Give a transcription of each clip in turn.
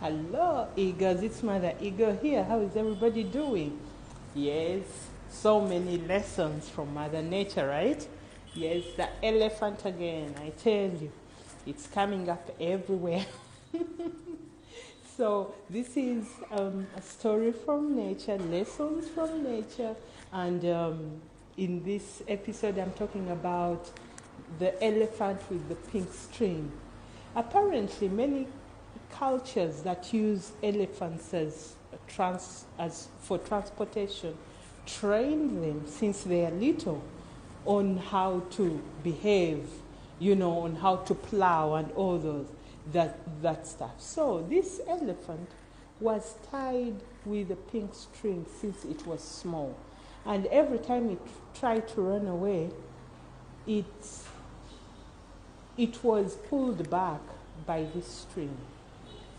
Hello, Eagles. It's Mother Eagle here. How is everybody doing? Yes, so many lessons from Mother Nature, right? Yes, the elephant again. I tell you, it's coming up everywhere. So this is a story from nature, lessons from nature, and in this episode I'm talking about the elephant with the pink string. Apparently, many cultures that use elephants as for transportation train them since they are little on how to behave, on how to plow and all that stuff. So this elephant was tied with a pink string since it was small, and every time it tried to run away, it was pulled back by this string.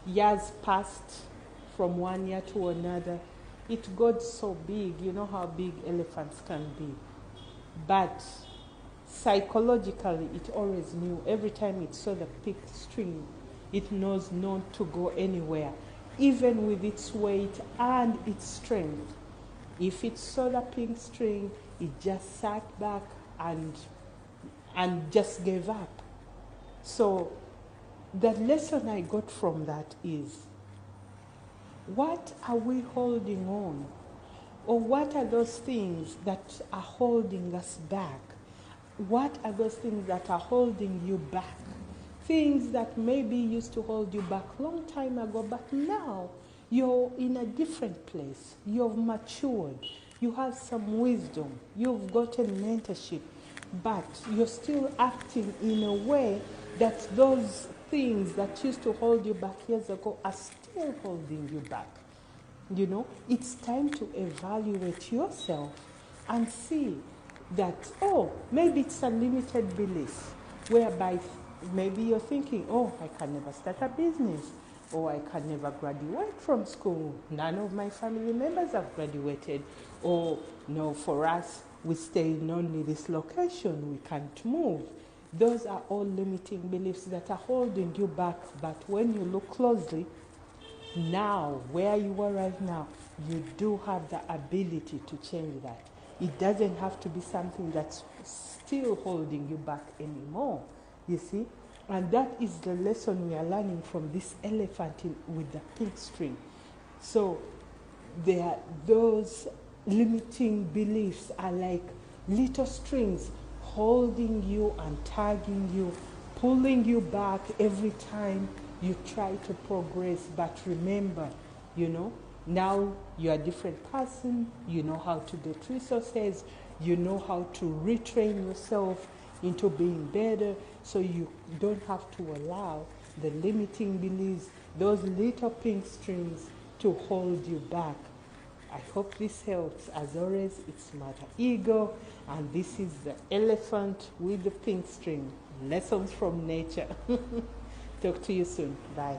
Years passed from one year to another. It got so big. You know how big elephants can be. But psychologically, it always knew every time it saw the pink string, it knows not to go anywhere, even with its weight and its strength. If it saw the pink string, it just sat back and just gave up. So the lesson I got from that is, what are we holding on? Or what are those things that are holding us back? What are those things that are holding you back? Things that maybe used to hold you back long time ago, but now you're in a different place. You've matured. You have some wisdom. You've gotten mentorship, but you're still acting in a way that those things that used to hold you back years ago are still holding you back. It's time to evaluate yourself and see that, maybe it's a limited belief, whereby maybe you're thinking, I can never start a business, or I can never graduate from school. None of my family members have graduated. Or, no, for us, we stay in only this location, we can't move. Those are all limiting beliefs that are holding you back. But when you look closely, now, where you are right now, you do have the ability to change that. It doesn't have to be something that's still holding you back anymore, you see? And that is the lesson we are learning from this elephant with the pink string. So those limiting beliefs are like little strings holding you and tagging you, pulling you back every time you try to progress. But remember, now you're a different person. You know how to get resources. You know how to retrain yourself into being better, so you don't have to allow the limiting beliefs, those little pink strings, to hold you back. I hope this helps. As always, it's Mother Eagle, and this is the elephant with the pink string. Lessons from nature. Talk to you soon. Bye.